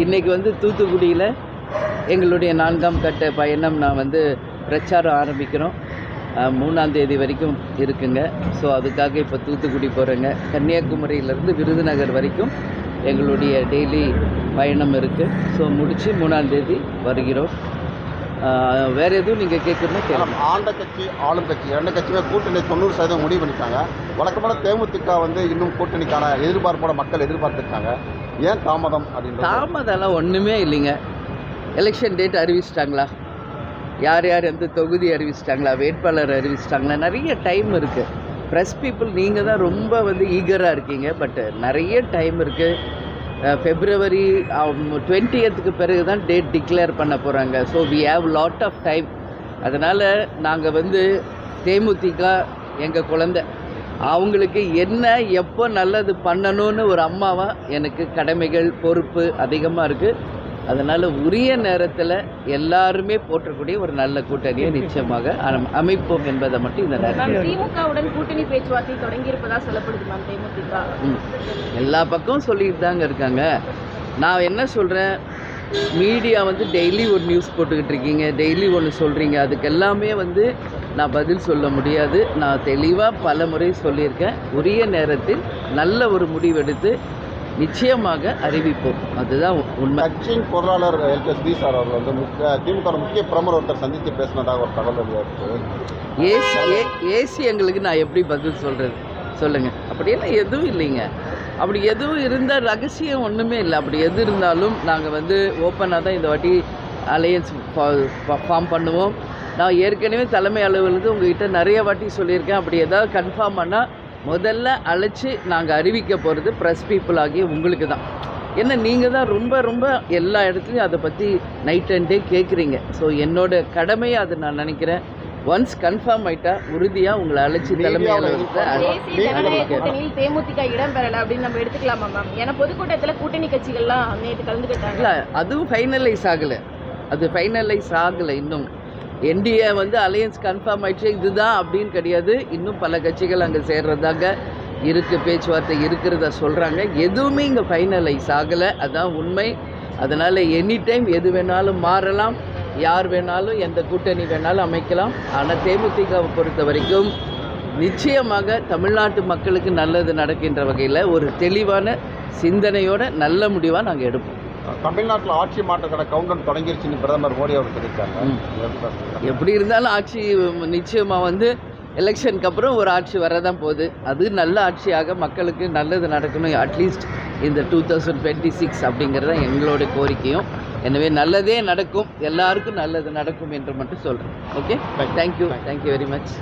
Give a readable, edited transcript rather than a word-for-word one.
இன்றைக்கி வந்து தூத்துக்குடியில் எங்களுடைய 4ஆம் கட்ட பயணம் நான் வந்து பிரச்சாரம் ஆரம்பிக்கிறோம். 3ஆம் தேதி வரைக்கும் இருக்குங்க. ஸோ அதுக்காக இப்போ தூத்துக்குடி போகிறேங்க. கன்னியாகுமரியிலேருந்து விருதுநகர் வரைக்கும் எங்களுடைய டெய்லி பயணம் இருக்குது. ஸோ முடித்து 3ஆம் தேதி வருகிறோம். வேறு எதுவும் நீங்கள் கேட்கணும்னா கேட்கலாம். ஆண்ட கட்சி ஆளும் கட்சி 2 கட்சியுமே கூட்டணி 90% முடிவு பண்ணிட்டாங்க. வழக்கமான தேமுதிக வந்து இன்னும் கூட்டணிக்கான எதிர்பார்ப்போட மக்கள் எதிர்பார்த்துருக்காங்க. ஏன் தாமதம் அப்படின்னு? தாமதம்லாம் ஒன்றுமே இல்லைங்க. எலெக்ஷன் டேட் அறிவிச்சிட்டாங்களா, யார் யார் எந்த தொகுதி அறிவிச்சிட்டாங்களா, வேட்பாளர் அறிவிச்சிட்டாங்களா, நிறைய டைம் இருக்குது. ப்ரெஸ் பீப்புள் நீங்கள் தான் ரொம்ப வந்து ஈகராக இருக்கீங்க. பட் நிறைய டைம் இருக்குது. February 20th பிறகு தான் டேட் டிக்ளேர் பண்ண போகிறாங்க. So we have lot of time. அதனால் நாங்கள் வந்து தேமுதிக எங்கள் குழந்தை, அவங்களுக்கு என்ன எப்போ நல்லது பண்ணணும்னு ஒரு அம்மாவாக எனக்கு கடமைகள் பொறுப்பு அதிகமாக இருக்குது. அதனால் உரிய நேரத்தில் எல்லாருமே போற்றக்கூடிய ஒரு நல்ல கூட்டணியை நிச்சயமாக அமைப்போம் என்பதை மட்டும் இந்த நேரத்தில். திமுகவுடன் கூட்டணி பேச்சுவார்த்தை தொடங்கி இருப்பதா சொல்லப்படுது மேம். தேமுதிக எல்லா பக்கமும் சொல்லிட்டு தாங்க இருக்காங்க. நான் என்ன சொல்கிறேன், மீடியா வந்து டெய்லி ஒரு நியூஸ் போட்டுக்கிட்டு இருக்கீங்க, டெய்லி ஒன்று சொல்கிறீங்க. அதுக்கு எல்லாமே வந்து நான் பதில் சொல்ல முடியாது. நான் தெளிவாக பல முறை சொல்லியிருக்கேன். உரிய நேரத்தில் நல்ல ஒரு முடிவெடுத்து நிச்சயமாக அறிவிப்போம். அதுதான் உண்மை. கட்சியின் பொருளாளர் எல்கேஎஸ்பி சார் அவர்கள் வந்து திமுக முக்கிய பிரமுகர் ஒருத்தர் சந்தித்து பேசினதாக ஒரு தகவல் இருக்குது. ஏசி எங்களுக்கு நான் எப்படி பதில் சொல்கிறது சொல்லுங்கள்? அப்படியெல்லாம் எதுவும் இல்லைங்க. அப்படி எதுவும் இருந்தால் ரகசியம் ஒன்றுமே இல்லை. அப்படி எது இருந்தாலும் நாங்கள் வந்து ஓப்பனாக தான் இந்த வாட்டி அலையன்ஸ் ஃபார்ம் பண்ணுவோம். நான் ஏற்கனவே தலைமை அலுவலகத்துக்கு உங்கள்கிட்ட நிறைய வாட்டி சொல்லியிருக்கேன். அப்படி ஏதாவது கன்ஃபார்ம் பண்ணால் முதல்ல அழைச்சி நாங்கள் அறிவிக்க போகிறது ப்ரெஸ் பீப்புள் ஆகிய உங்களுக்கு தான். ஏன்னா நீங்கள் தான் ரொம்ப ரொம்ப எல்லா இடத்துலையும் அதை பற்றி நைட் அண்ட் டே கேட்குறீங்க. ஸோ என்னோட கடமையை அதை நான் நினைக்கிறேன். ஒன்ஸ் கன்ஃபார்ம் ஆகிட்டா உறுதியாக உங்களை அழைச்சி தலைமை கூட்டணியில் தேமுதிக இடம் பெறலை அப்படின்னு நம்ம எடுத்துக்கலாமா மேம்? ஏன்னா பொதுக்கூட்டத்தில் கூட்டணி கட்சிகள்லாம் நேற்று கலந்துக்கிட்டாங்க. இல்லை, அதுவும் ஃபைனலைஸ் ஆகலை இன்னும். என்டிஏ வந்து அலையன்ஸ் கன்ஃபார்ம் ஆயிடுச்சு இதுதான் அப்படின்னு கிடையாது. இன்னும் பல கட்சிகள் அங்கே சேர்றதாங்க இருக்குது, பேச்சுவார்த்தை இருக்கிறதா சொல்கிறாங்க. எதுவுமே இங்கே ஃபைனலைஸ் ஆகலை, அதுதான் உண்மை. அதனால் எனி டைம் எது வேணாலும் மாறலாம், யார் வேணாலும் எந்த கூட்டணி வேணாலும் அமைக்கலாம். ஆனால் தேமுதிகவை பொறுத்த வரைக்கும் நிச்சயமாக தமிழ்நாட்டு மக்களுக்கு நல்லது நடக்கின்ற வகையில் ஒரு தெளிவான சிந்தனையோட நல்ல முடிவாக நாங்கள் எடுப்போம். தமிழ்நாட்டில் ஆட்சி மாற்றத்தோட கவுண்டர் தொடங்கிருச்சுன்னு பிரதமர் மோடி அவர் சொல்லியிருக்காங்க. எப்படி இருந்தாலும் ஆட்சி நிச்சயமாக வந்து எலெக்ஷனுக்கு அப்புறம் ஒரு ஆட்சி வரதான் போகுது. அது நல்ல ஆட்சியாக மக்களுக்கு நல்லது நடக்கணும். அட்லீஸ்ட் இந்த 2026 அப்படிங்கிறது தான் எங்களோட கோரிக்கையும். எனவே நல்லதே நடக்கும், எல்லாருக்கும் நல்லது நடக்கும் என்று மட்டும் சொல்கிறேன். Okay, thank you very much.